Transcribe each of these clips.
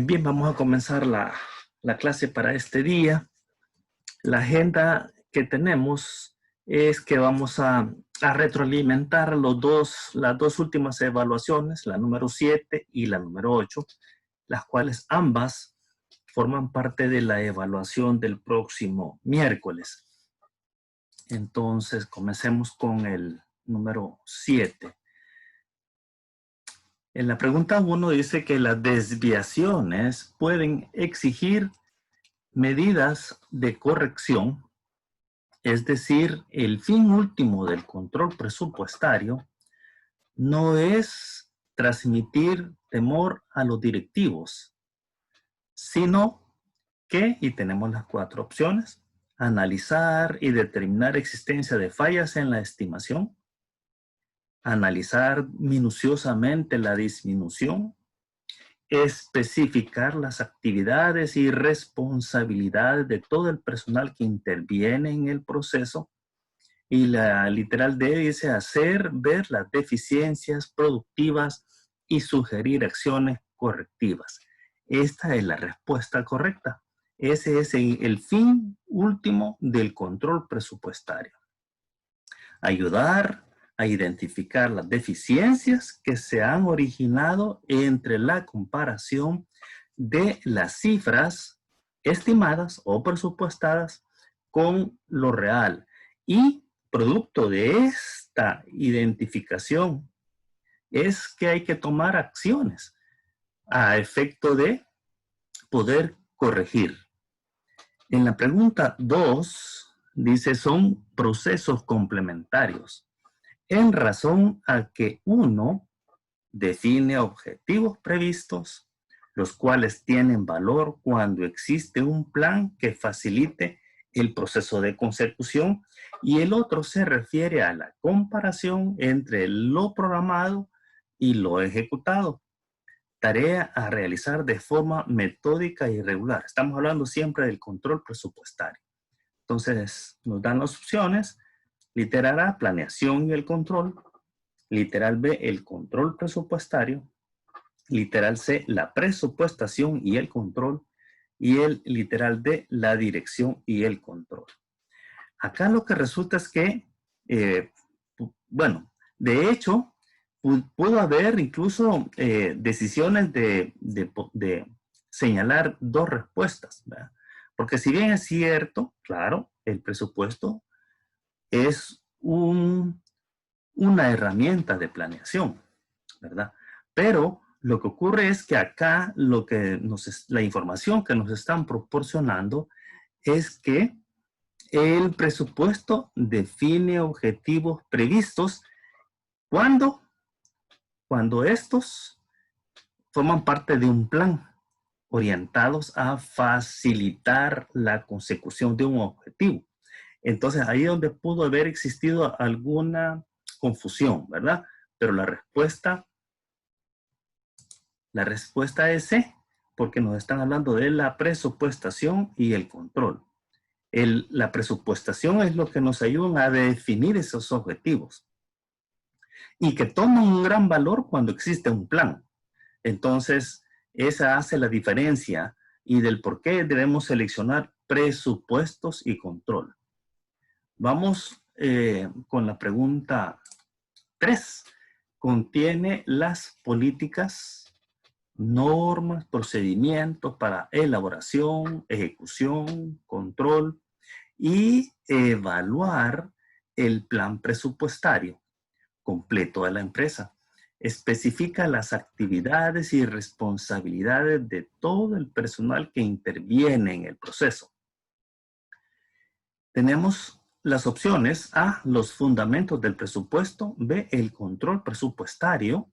Bien, vamos a comenzar la clase para este día. La agenda que tenemos es que vamos a retroalimentar las dos últimas evaluaciones, la número 7 y la número 8, las cuales ambas forman parte de la evaluación del próximo miércoles. Entonces, comencemos con el número 7. En la pregunta 1 dice que las desviaciones pueden exigir medidas de corrección, es decir, el fin último del control presupuestario no es transmitir temor a los directivos, sino que, y tenemos las 4 opciones, analizar y determinar existencia de fallas en la estimación, analizar minuciosamente la disminución, especificar las actividades y responsabilidades de todo el personal que interviene en el proceso. Y la literal D dice hacer ver las deficiencias productivas y sugerir acciones correctivas. Esta es la respuesta correcta. Ese es el fin último del control presupuestario. Ayudar a identificar las deficiencias que se han originado entre la comparación de las cifras estimadas o presupuestadas con lo real. Y producto de esta identificación es que hay que tomar acciones a efecto de poder corregir. En la pregunta 2 dice son procesos complementarios en razón a que uno define objetivos previstos, los cuales tienen valor cuando existe un plan que facilite el proceso de consecución, y el otro se refiere a la comparación entre lo programado y lo ejecutado. Tarea a realizar de forma metódica y regular. Estamos hablando siempre del control presupuestario. Entonces, nos dan las opciones. Literal A, planeación y el control. Literal B, el control presupuestario. Literal C, la presupuestación y el control. Y el literal D, la dirección y el control. Acá lo que resulta es que, bueno, de hecho, pudo haber incluso decisiones de señalar dos respuestas, ¿verdad? Porque si bien es cierto, claro, el presupuesto es una herramienta de planeación, ¿verdad? Pero lo que ocurre es que acá la información que nos están proporcionando es que el presupuesto define objetivos previstos cuando estos forman parte de un plan orientados a facilitar la consecución de un objetivo. Entonces, ahí es donde pudo haber existido alguna confusión, ¿verdad? Pero la respuesta es C, porque nos están hablando de la presupuestación y el control. La presupuestación es lo que nos ayuda a definir esos objetivos y que toman un gran valor cuando existe un plan. Entonces, esa hace la diferencia y del por qué debemos seleccionar presupuestos y control. Vamos con la pregunta 3. Contiene las políticas, normas, procedimientos para elaboración, ejecución, control y evaluar el plan presupuestario completo de la empresa. Especifica las actividades y responsabilidades de todo el personal que interviene en el proceso. Tenemos las opciones: A, los fundamentos del presupuesto; B, el control presupuestario;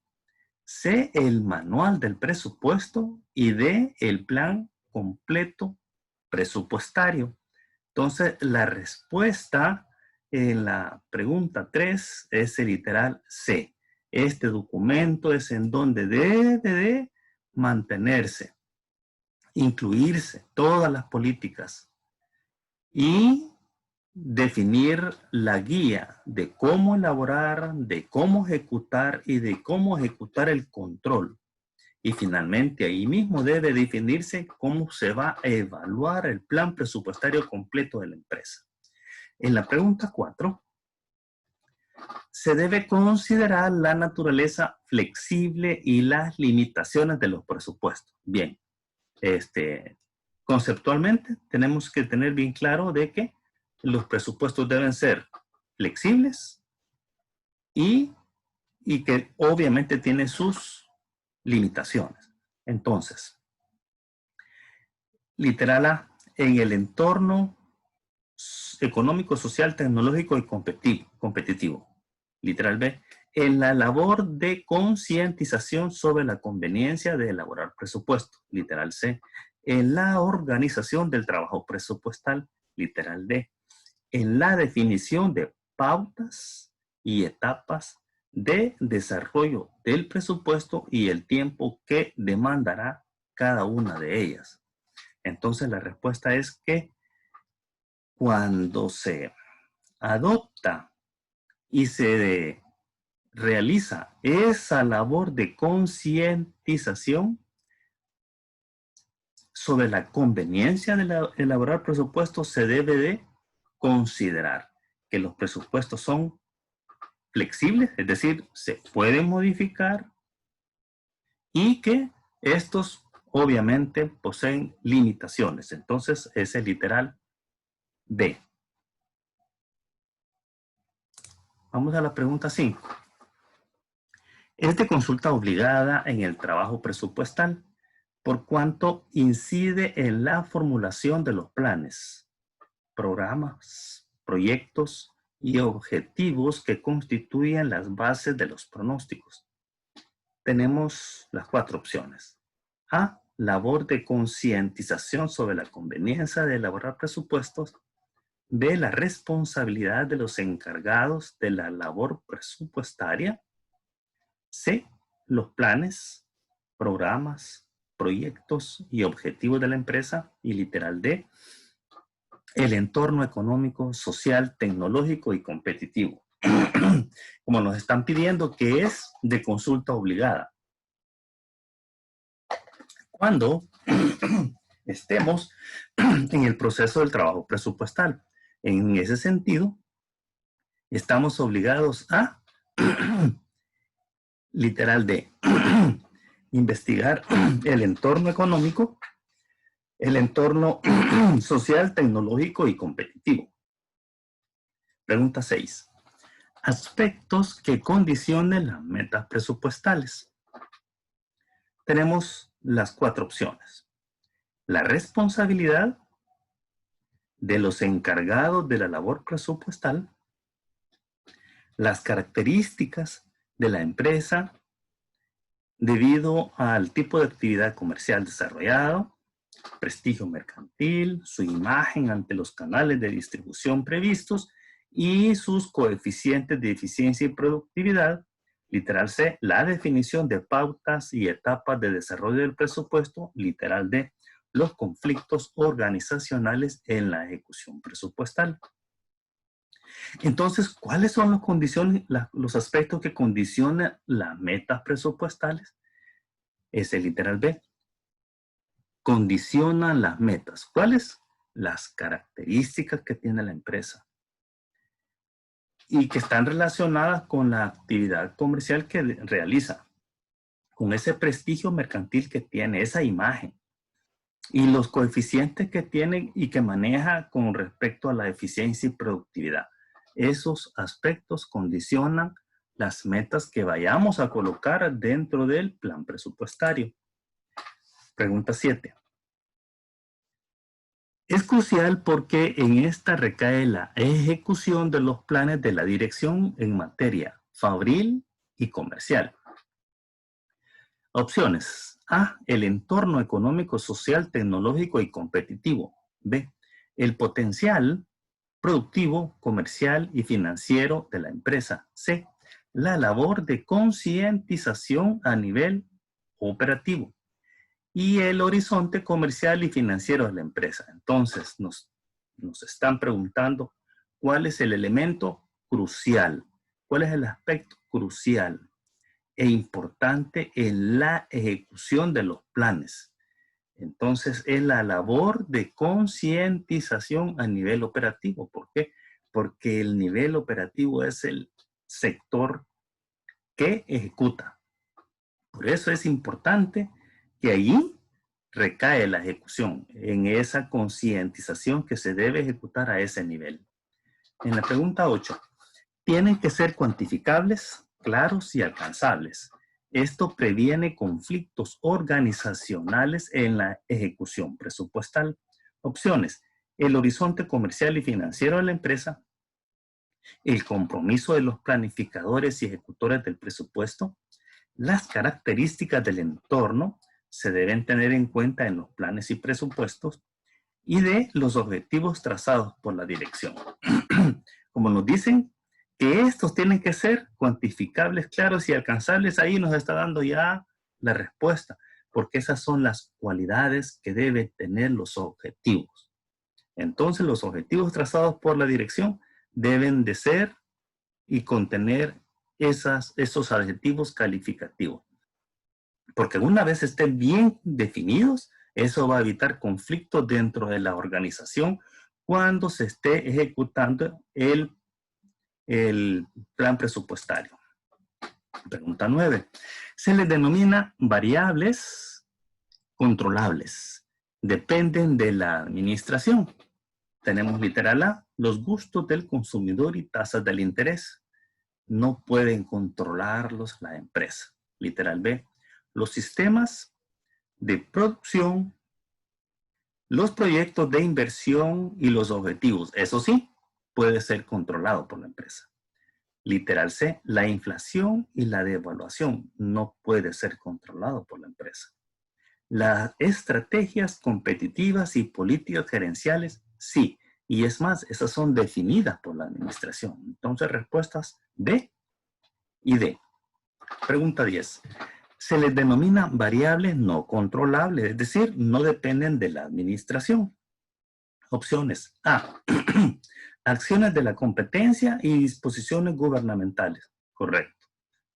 C, el manual del presupuesto; y D, el plan completo presupuestario. Entonces, la respuesta en la pregunta 3 es el literal C. Este documento es en donde debe de mantenerse, incluirse todas las políticas y definir la guía de cómo elaborar, de cómo ejecutar y de cómo ejecutar el control. Y finalmente, ahí mismo debe definirse cómo se va a evaluar el plan presupuestario completo de la empresa. En la pregunta 4, se debe considerar la naturaleza flexible y las limitaciones de los presupuestos. Bien, conceptualmente tenemos que tener bien claro de que los presupuestos deben ser flexibles y que obviamente tienen sus limitaciones. Entonces, literal A, en el entorno económico, social, tecnológico y competitivo. Literal B, en la labor de concientización sobre la conveniencia de elaborar presupuesto. Literal C, en la organización del trabajo presupuestal. Literal D, en la definición de pautas y etapas de desarrollo del presupuesto y el tiempo que demandará cada una de ellas. Entonces la respuesta es que cuando se adopta y se realiza esa labor de concientización sobre la conveniencia de elaborar presupuestos, se debe de considerar que los presupuestos son flexibles, es decir, se pueden modificar y que estos obviamente poseen limitaciones. Entonces, es el literal B. Vamos a la pregunta 5. Es de consulta obligada en el trabajo presupuestal, por cuanto incide en la formulación de los planes, programas, proyectos y objetivos que constituyen las bases de los pronósticos. Tenemos las 4 opciones. A, labor de concientización sobre la conveniencia de elaborar presupuestos. B, la responsabilidad de los encargados de la labor presupuestaria. C, los planes, programas, proyectos y objetivos de la empresa. Y literal D, el entorno económico, social, tecnológico y competitivo. Como nos están pidiendo, que es de consulta obligada. Cuando estemos en el proceso del trabajo presupuestal. En ese sentido, estamos obligados a, literal D, investigar el entorno económico, el entorno social, tecnológico y competitivo. Pregunta 6. Aspectos que condicionen las metas presupuestales. Tenemos las 4 opciones. La responsabilidad de los encargados de la labor presupuestal, las características de la empresa debido al tipo de actividad comercial desarrollado, prestigio mercantil, su imagen ante los canales de distribución previstos y sus coeficientes de eficiencia y productividad. Literal C, la definición de pautas y etapas de desarrollo del presupuesto. Literal D, los conflictos organizacionales en la ejecución presupuestal. Entonces, ¿cuáles son las condiciones, los aspectos que condicionan las metas presupuestales? Es el literal B. Condicionan las metas. ¿Cuáles? Las características que tiene la empresa y que están relacionadas con la actividad comercial que realiza, con ese prestigio mercantil que tiene, esa imagen, y los coeficientes que tiene y que maneja con respecto a la eficiencia y productividad. Esos aspectos condicionan las metas que vayamos a colocar dentro del plan presupuestario. Pregunta 7. Es crucial porque en esta recae la ejecución de los planes de la dirección en materia fabril y comercial. Opciones. A, el entorno económico, social, tecnológico y competitivo. B, el potencial productivo, comercial y financiero de la empresa. C, la labor de concientización a nivel operativo. Y el horizonte comercial y financiero de la empresa. Entonces, nos están preguntando cuál es el elemento crucial, cuál es el aspecto crucial. e importante en la ejecución de los planes. Entonces, es la labor de concientización a nivel operativo. ¿Por qué? Porque el nivel operativo es el sector que ejecuta. Por eso es importante que allí recae la ejecución, en esa concientización que se debe ejecutar a ese nivel. En la pregunta 8, tienen que ser cuantificables, claros y alcanzables. Esto previene conflictos organizacionales en la ejecución presupuestal. Opciones: el horizonte comercial y financiero de la empresa, el compromiso de los planificadores y ejecutores del presupuesto, las características del entorno se deben tener en cuenta en los planes y presupuestos, y de los objetivos trazados por la dirección. Como nos dicen que estos tienen que ser cuantificables, claros y alcanzables, ahí nos está dando ya la respuesta, porque esas son las cualidades que deben tener los objetivos. Entonces, los objetivos trazados por la dirección deben de ser y contener esos adjetivos calificativos. Porque una vez estén bien definidos, eso va a evitar conflictos dentro de la organización cuando se esté ejecutando el plan presupuestario. Pregunta 9. Se les denomina variables controlables. Dependen de la administración. Tenemos literal A, los gustos del consumidor y tasas del interés. No pueden controlarlos la empresa. Literal B, los sistemas de producción, los proyectos de inversión y los objetivos. Eso sí, puede ser controlado por la empresa. Literal C, la inflación y la devaluación no puede ser controlado por la empresa. Las estrategias competitivas y políticas gerenciales, sí. Y es más, esas son definidas por la administración. Entonces, respuestas B y D. Pregunta 10. Se les denomina variables no controlables, es decir, no dependen de la administración. Opciones A. Acciones de la competencia y disposiciones gubernamentales. Correcto.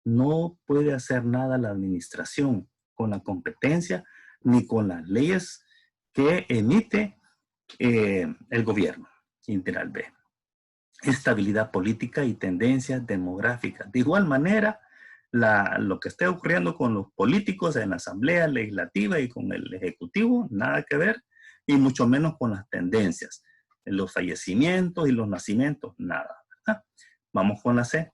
No puede hacer nada la administración con la competencia ni con las leyes que emite el gobierno. Literal B. Estabilidad política y tendencias demográficas. De igual manera, lo que esté ocurriendo con los políticos en la Asamblea Legislativa y con el Ejecutivo, nada que ver, y mucho menos con las tendencias. Los fallecimientos y los nacimientos, nada. ¿Verdad? Vamos con la C.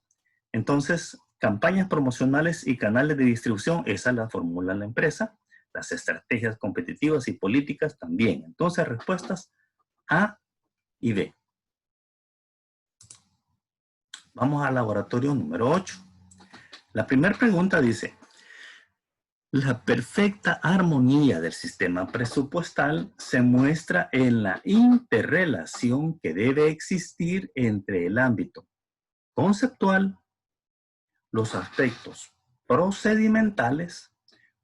Entonces, campañas promocionales y canales de distribución, esa la formula la empresa. Las estrategias competitivas y políticas también. Entonces, respuestas A y B. Vamos al laboratorio número 8. La primera pregunta dice: la perfecta armonía del sistema presupuestal se muestra en la interrelación que debe existir entre el ámbito conceptual, los aspectos procedimentales,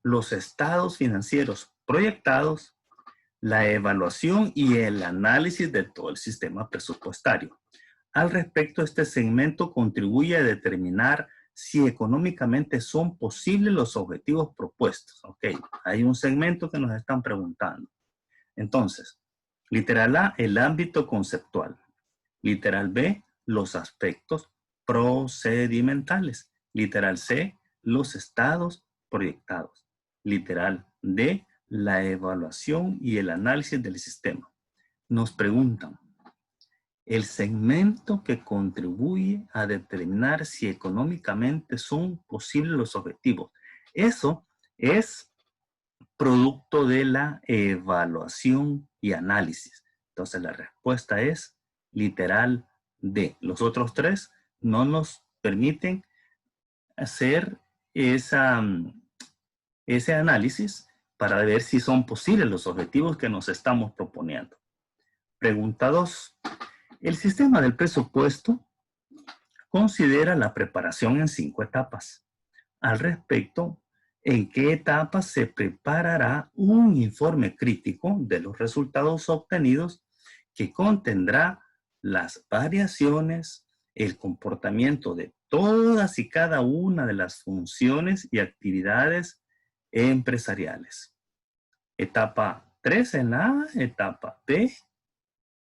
los estados financieros proyectados, la evaluación y el análisis de todo el sistema presupuestario. Al respecto, este segmento contribuye a determinar si económicamente son posibles los objetivos propuestos. Ok, hay un segmento que nos están preguntando. Entonces, literal A, el ámbito conceptual. Literal B, los aspectos procedimentales. Literal C, los estados proyectados. Literal D, la evaluación y el análisis del sistema. Nos preguntan: el segmento que contribuye a determinar si económicamente son posibles los objetivos. Eso es producto de la evaluación y análisis. Entonces la respuesta es literal D. Los otros tres no nos permiten hacer ese análisis para ver si son posibles los objetivos que nos estamos proponiendo. Pregunta 2. El sistema del presupuesto considera la preparación en 5 etapas. Al respecto, ¿en qué etapas se preparará un informe crítico de los resultados obtenidos que contendrá las variaciones, el comportamiento de todas y cada una de las funciones y actividades empresariales. Etapa 3 en la A, etapa B,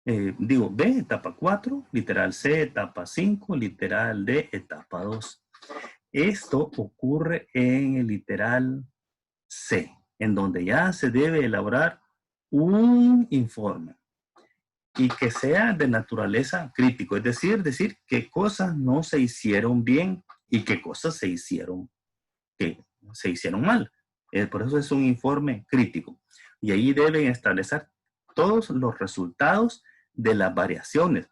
B, etapa 4, literal C, etapa 5, literal D, etapa 2. Esto ocurre en el literal C, en donde ya se debe elaborar un informe y que sea de naturaleza crítico, es decir qué cosas no se hicieron bien y qué cosas se hicieron mal. Por eso es un informe crítico. Y ahí deben establecer todos los resultados de las variaciones.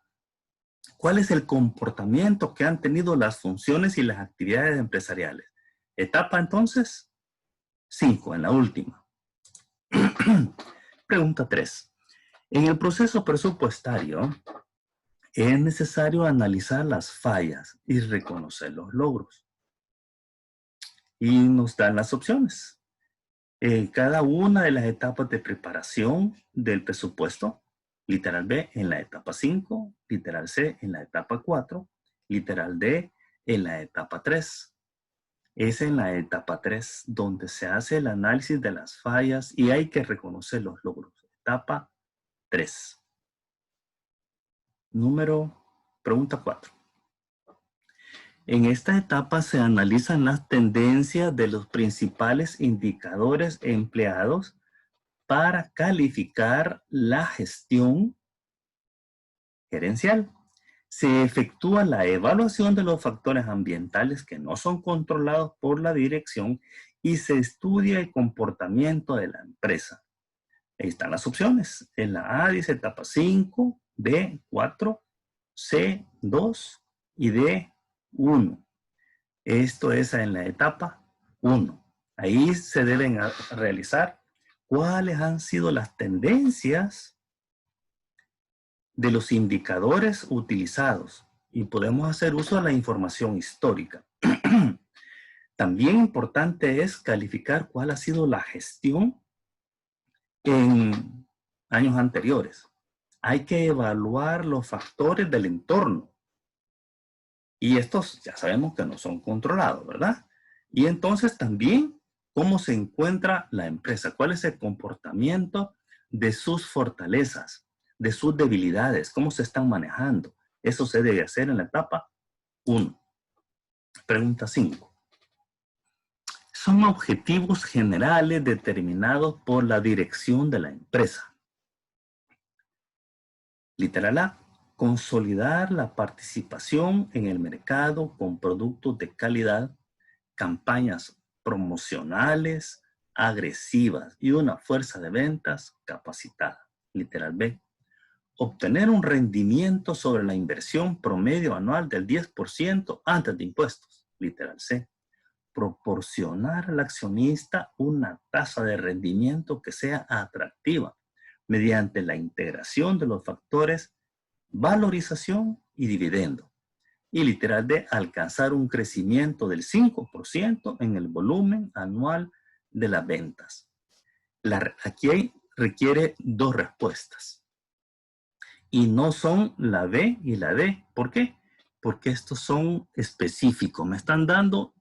¿Cuál es el comportamiento que han tenido las funciones y las actividades empresariales? Etapa entonces 5, en la última. Pregunta 3. En el proceso presupuestario es necesario analizar las fallas y reconocer los logros. Y nos dan las opciones. En cada una de las etapas de preparación del presupuesto, literal B en la etapa 5, literal C en la etapa 4, literal D en la etapa 3. Es en la etapa 3 donde se hace el análisis de las fallas y hay que reconocer los logros. Etapa 3. Pregunta 4. En esta etapa se analizan las tendencias de los principales indicadores empleados para calificar la gestión gerencial. Se efectúa la evaluación de los factores ambientales que no son controlados por la dirección y se estudia el comportamiento de la empresa. Ahí están las opciones. En la A dice etapa 5, B 4, C 2 y D 1. Esto es en la etapa 1. Ahí se deben realizar cuáles han sido las tendencias de los indicadores utilizados y podemos hacer uso de la información histórica. También importante es calificar cuál ha sido la gestión en años anteriores. Hay que evaluar los factores del entorno. Y estos ya sabemos que no son controlados, ¿verdad? Y entonces también cómo se encuentra la empresa, cuál es el comportamiento de sus fortalezas, de sus debilidades, cómo se están manejando. Eso se debe hacer en la etapa 1. Pregunta 5. Son objetivos generales determinados por la dirección de la empresa. Literal A. Consolidar la participación en el mercado con productos de calidad, campañas promocionales agresivas y una fuerza de ventas capacitada. Literal B. Obtener un rendimiento sobre la inversión promedio anual del 10% antes de impuestos. Literal C. Proporcionar al accionista una tasa de rendimiento que sea atractiva mediante la integración de los factores valorización y dividendo. Y literal D, alcanzar un crecimiento del 5% en el volumen anual de las ventas. Aquí requiere dos respuestas. Y no son la B y la D. ¿Por qué? Porque estos son específicos. Me están dando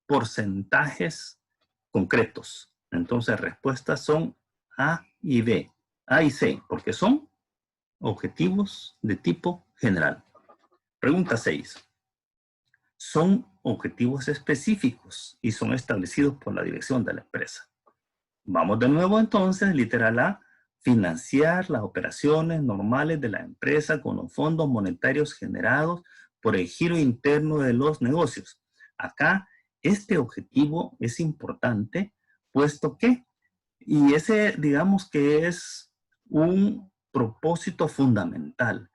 porcentajes concretos. Entonces, respuestas son A y B. A y C, porque son objetivos de tipo general. Pregunta 6. Son objetivos específicos y son establecidos por la dirección de la empresa. Vamos de nuevo entonces, literal A, financiar las operaciones normales de la empresa con los fondos monetarios generados por el giro interno de los negocios. Acá, este objetivo es importante, puesto que, y ese digamos que es un propósito fundamental,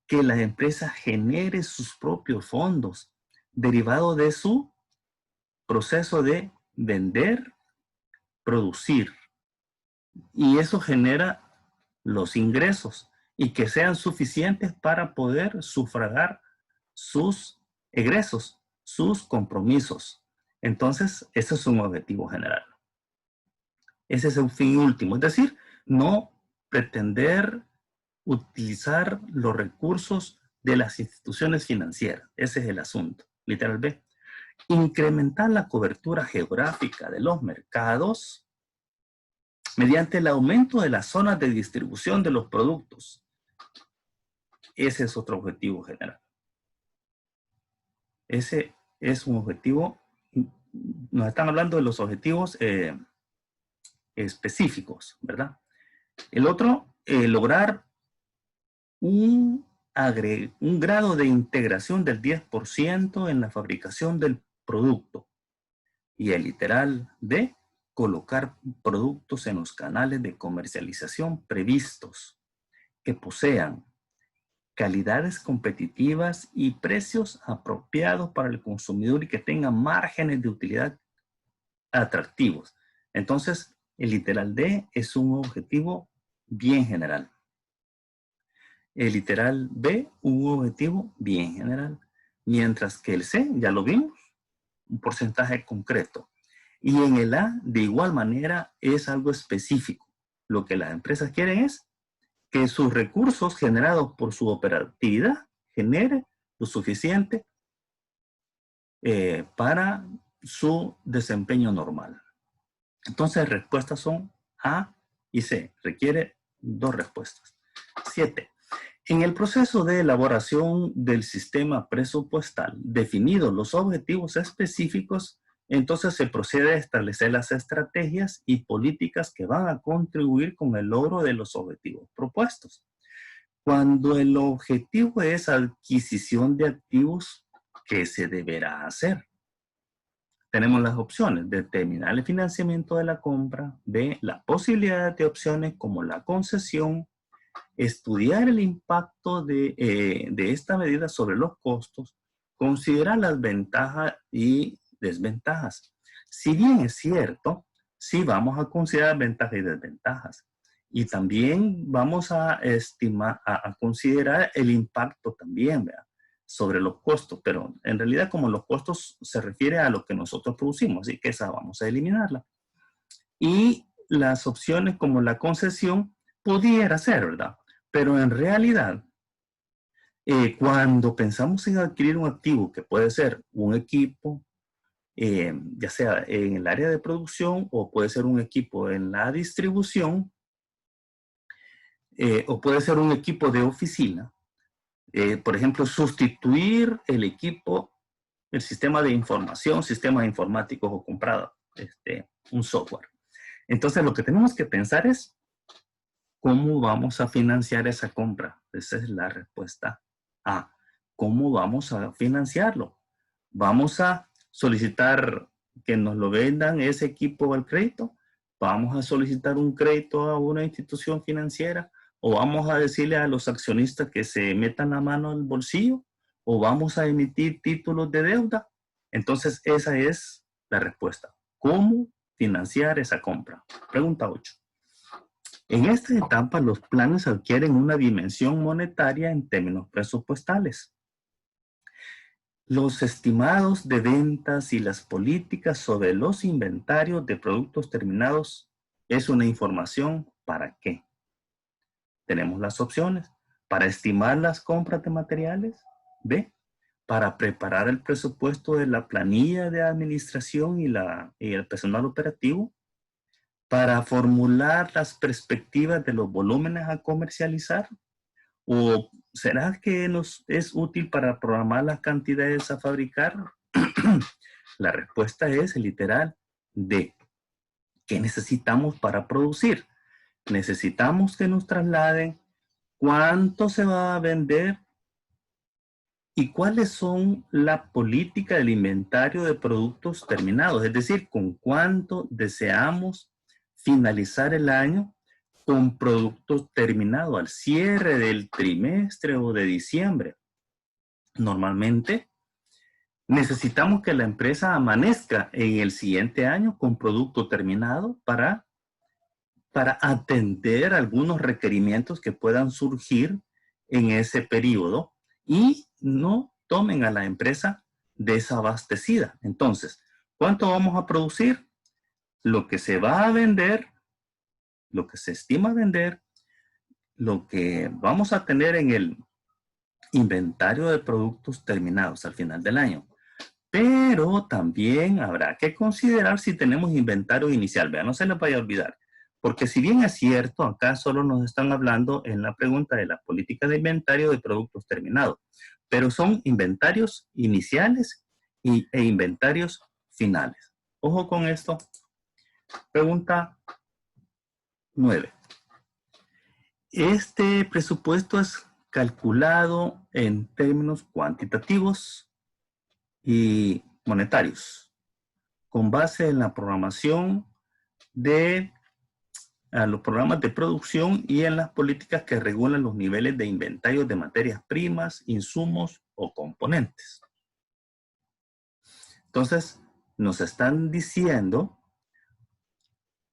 que la empresa genere sus propios fondos derivado de su proceso de vender, producir. Y eso genera los ingresos y que sean suficientes para poder sufragar sus egresos, sus compromisos. Entonces, ese es un objetivo general. Ese es un fin último, es decir, no pretender utilizar los recursos de las instituciones financieras. Ese es el asunto. literal B. Incrementar la cobertura geográfica de los mercados mediante el aumento de las zonas de distribución de los productos. Ese es otro objetivo general. Ese es un objetivo, nos están hablando de los objetivos específicos, ¿verdad? El otro, lograr un grado de integración del 10% en la fabricación del producto. Y el literal D, colocar productos en los canales de comercialización previstos que posean calidades competitivas y precios apropiados para el consumidor y que tengan márgenes de utilidad atractivos. Entonces, el literal D es un objetivo bien general. El literal B, un objetivo bien general. Mientras que el C, ya lo vimos, un porcentaje concreto. Y en el A, de igual manera, es algo específico. Lo que las empresas quieren es que sus recursos generados por su operatividad genere lo suficiente para su desempeño normal. Entonces, respuestas son A y C. Requiere dos respuestas. 7. En el proceso de elaboración del sistema presupuestal, definidos los objetivos específicos, entonces se procede a establecer las estrategias y políticas que van a contribuir con el logro de los objetivos propuestos. Cuando el objetivo es adquisición de activos, ¿qué se deberá hacer? Tenemos las opciones: determinar el financiamiento de la compra, B, la posibilidad de opciones como la concesión, estudiar el impacto de esta medida sobre los costos, considerar las ventajas y desventajas. Si bien es cierto, sí vamos a considerar ventajas y desventajas. Y también vamos a estimar, a considerar el impacto también, ¿verdad?, sobre los costos, pero en realidad como los costos se refiere a lo que nosotros producimos, así que esa vamos a eliminarla. Y las opciones como la concesión pudiera ser, ¿verdad? Pero en realidad, cuando pensamos en adquirir un activo que puede ser un equipo, ya sea en el área de producción o puede ser un equipo en la distribución, o puede ser un equipo de oficina, por ejemplo, sustituir el equipo, el sistema de información, sistemas informáticos o comprar un software. Entonces, lo que tenemos que pensar es ¿cómo vamos a financiar esa compra? Esa es la respuesta A. ¿Cómo vamos a financiarlo? ¿Vamos a solicitar que nos lo vendan ese equipo al crédito? ¿Vamos a solicitar un crédito a una institución financiera? ¿O vamos a decirle a los accionistas que se metan la mano al bolsillo? ¿O vamos a emitir títulos de deuda? Entonces, esa es la respuesta. ¿Cómo financiar esa compra? Pregunta 8. En esta etapa, los planes adquieren una dimensión monetaria en términos presupuestales. Los estimados de ventas y las políticas sobre los inventarios de productos terminados es una información ¿para qué? Tenemos las opciones: para estimar las compras de materiales, B, para preparar el presupuesto de la planilla de administración y el personal operativo, para formular las perspectivas de los volúmenes a comercializar, o será que nos es útil para programar las cantidades a fabricar. La respuesta es literal D. ¿Qué necesitamos para producir? Necesitamos que nos trasladen cuánto se va a vender y cuáles son la política del inventario de productos terminados, es decir, con cuánto deseamos finalizar el año con productos terminados al cierre del trimestre o de diciembre. Normalmente necesitamos que la empresa amanezca en el siguiente año con producto terminado para atender algunos requerimientos que puedan surgir en ese periodo y no tomen a la empresa desabastecida. Entonces, ¿cuánto vamos a producir? Lo que se va a vender, lo que se estima vender, lo que vamos a tener en el inventario de productos terminados al final del año. Pero también habrá que considerar si tenemos inventario inicial. Vean, no se les vaya a olvidar. Porque si bien es cierto, acá solo nos están hablando en la pregunta de la política de inventario de productos terminados. Pero son inventarios iniciales e inventarios finales. Ojo con esto. Pregunta 9. Este presupuesto es calculado en términos cuantitativos y monetarios, con base en la programación de los programas de producción y en las políticas que regulan los niveles de inventario de materias primas, insumos o componentes. Entonces, nos están diciendo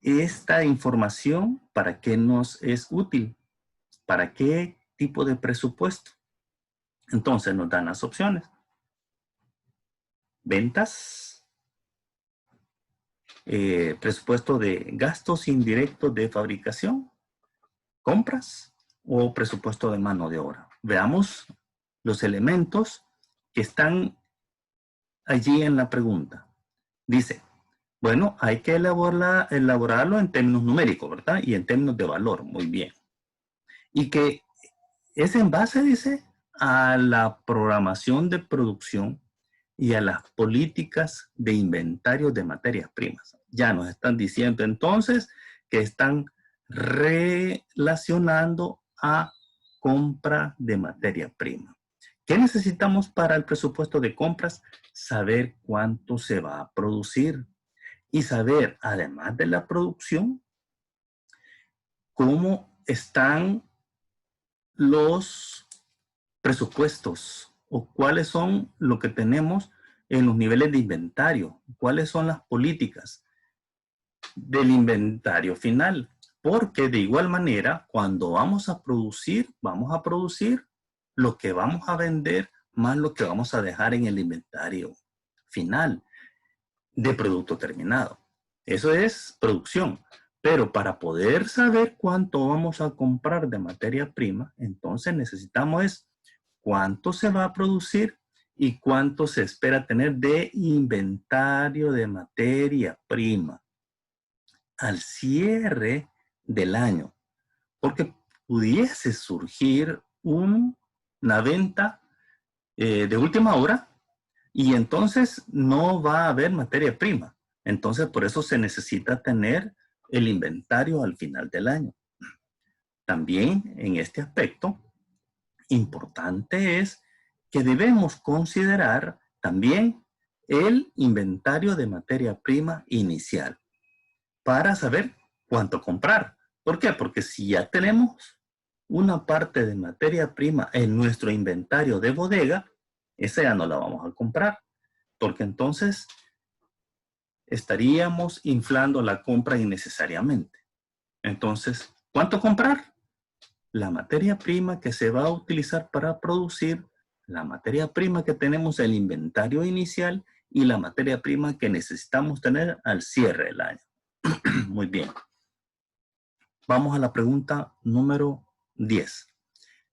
esta información para qué nos es útil, para qué tipo de presupuesto. Entonces, nos dan las opciones. Ventas, presupuesto de gastos indirectos de fabricación, compras o presupuesto de mano de obra. Veamos los elementos que están allí en la pregunta. Dice, bueno, hay que elaborarlo en términos numéricos, ¿verdad? Y en términos de valor, muy bien. Y que es en base, dice, a la programación de producción y a las políticas de inventario de materias primas. Ya nos están diciendo entonces que están relacionando a compra de materia prima. ¿Qué necesitamos para el presupuesto de compras? Saber cuánto se va a producir y saber, además de la producción, cómo están los presupuestos o cuáles son lo que tenemos en los niveles de inventario, cuáles son las políticas del inventario final. Porque de igual manera, cuando vamos a producir lo que vamos a vender más lo que vamos a dejar en el inventario final de producto terminado. Eso es producción. Pero para poder saber cuánto vamos a comprar de materia prima, entonces necesitamos cuánto se va a producir y cuánto se espera tener de inventario de materia prima al cierre del año, porque pudiese surgir una venta de última hora y entonces no va a haber materia prima. Entonces por eso se necesita tener el inventario al final del año. También en este aspecto, importante es que debemos considerar también el inventario de materia prima inicial para saber cuánto comprar. ¿Por qué? Porque si ya tenemos una parte de materia prima en nuestro inventario de bodega, esa ya no la vamos a comprar, porque entonces estaríamos inflando la compra innecesariamente. Entonces, ¿cuánto comprar? La materia prima que se va a utilizar para producir, la materia prima que tenemos en el inventario inicial y la materia prima que necesitamos tener al cierre del año. Muy bien. Vamos a la pregunta número 10.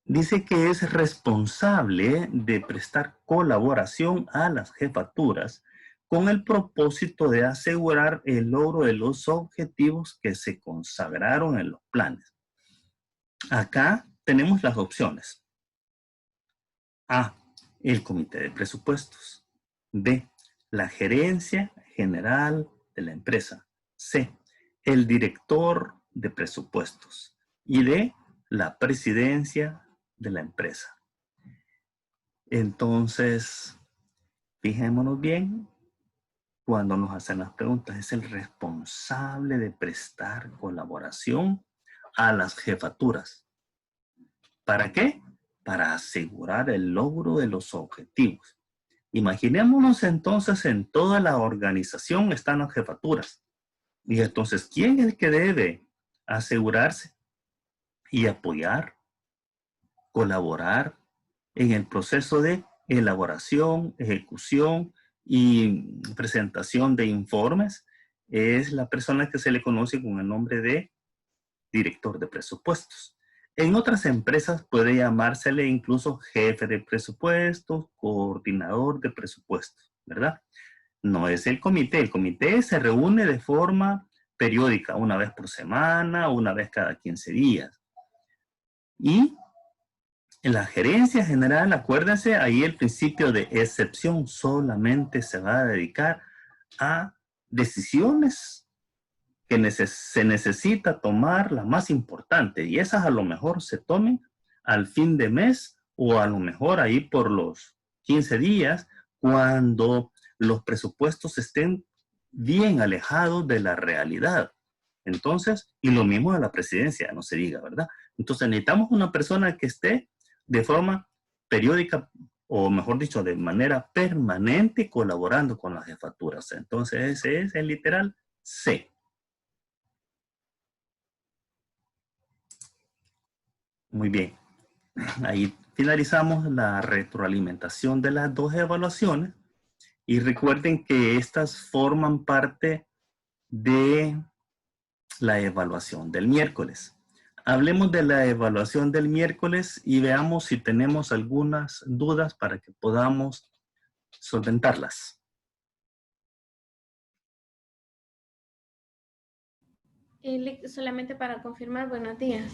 Dice que es responsable de prestar colaboración a las jefaturas con el propósito de asegurar el logro de los objetivos que se consagraron en los planes. Acá tenemos las opciones. A, el comité de presupuestos. B, la gerencia general de la empresa. C, el director de presupuestos. Y D, la presidencia de la empresa. Entonces, fijémonos bien cuando nos hacen las preguntas. Es el responsable de prestar colaboración a las jefaturas. ¿Para qué? Para asegurar el logro de los objetivos. Imaginémonos entonces en toda la organización están las jefaturas. Y entonces, ¿quién es el que debe asegurarse y apoyar, colaborar en el proceso de elaboración, ejecución y presentación de informes? Es la persona que se le conoce con el nombre de director de presupuestos. En otras empresas puede llamársele incluso jefe de presupuestos, coordinador de presupuestos. ¿verdad? No es el comité. El comité se reúne de forma periódica, una vez por semana, una vez cada 15 días. Y en la gerencia general, acuérdense, ahí el principio de excepción solamente se va a dedicar a decisiones que se necesita tomar, la más importante, y esas a lo mejor se tomen al fin de mes o a lo mejor ahí por los 15 días, cuando los presupuestos estén bien alejados de la realidad. Entonces, y lo mismo de la presidencia, no se diga, ¿verdad? Entonces necesitamos una persona que esté de forma periódica, o mejor dicho, de manera permanente, colaborando con las jefaturas. Entonces, ese es el literal C. Muy bien. Ahí finalizamos la retroalimentación de las dos evaluaciones. Y recuerden que estas forman parte de la evaluación del miércoles. Hablemos de la evaluación del miércoles y veamos si tenemos algunas dudas para que podamos solventarlas. Solamente para confirmar, buenos días.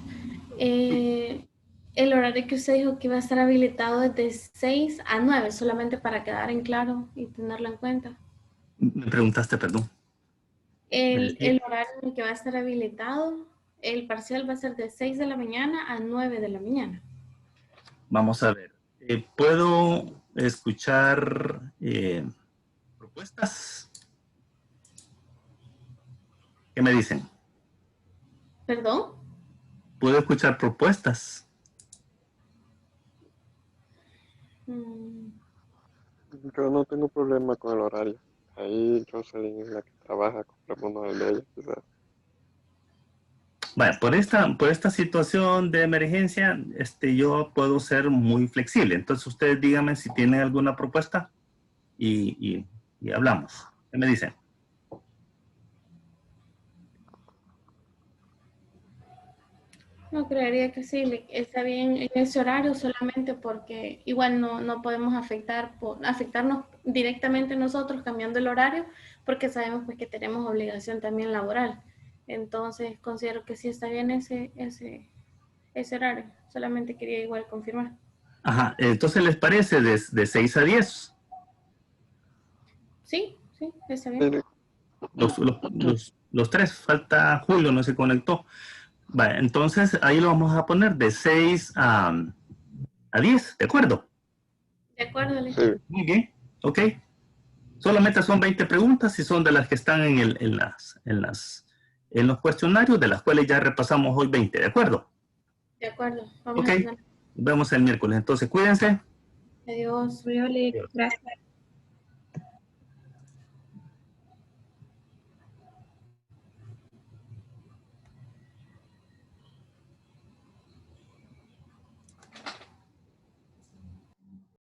El horario que usted dijo que iba a estar habilitado es de 6 a 9, solamente para quedar en claro y tenerlo en cuenta. Me preguntaste, perdón. El horario en el que va a estar habilitado, el parcial va a ser de 6 de la mañana a 9 de la mañana. Vamos a ver. ¿Puedo escuchar propuestas? ¿Qué me dicen? ¿Perdón? ¿Puedo escuchar propuestas? Yo no tengo problema con el horario. Ahí Jocelyn es la que trabaja, compramos el de ella, quizás. Bueno, por esta situación de emergencia, yo puedo ser muy flexible. Entonces, ustedes díganme si tienen alguna propuesta y hablamos. ¿Qué me dicen? No, creería que sí, está bien en ese horario solamente porque igual no podemos afectarnos directamente nosotros cambiando el horario porque sabemos pues que tenemos obligación también laboral. Entonces considero que sí está bien ese horario. Solamente quería igual confirmar. Ajá, entonces les parece de 6 a 10. Sí, está bien. Los tres, falta Julio, no se conectó. Vale, entonces ahí lo vamos a poner de 6 a 10, ¿de acuerdo? De acuerdo, Sí. Muy bien, ok. Solamente son 20 preguntas y son de las que están en los cuestionarios, de las cuales ya repasamos hoy 20, ¿de acuerdo? De acuerdo. Vamos Ok, a tener... nos vemos el miércoles. Entonces, cuídense. Adiós. Adiós. Gracias.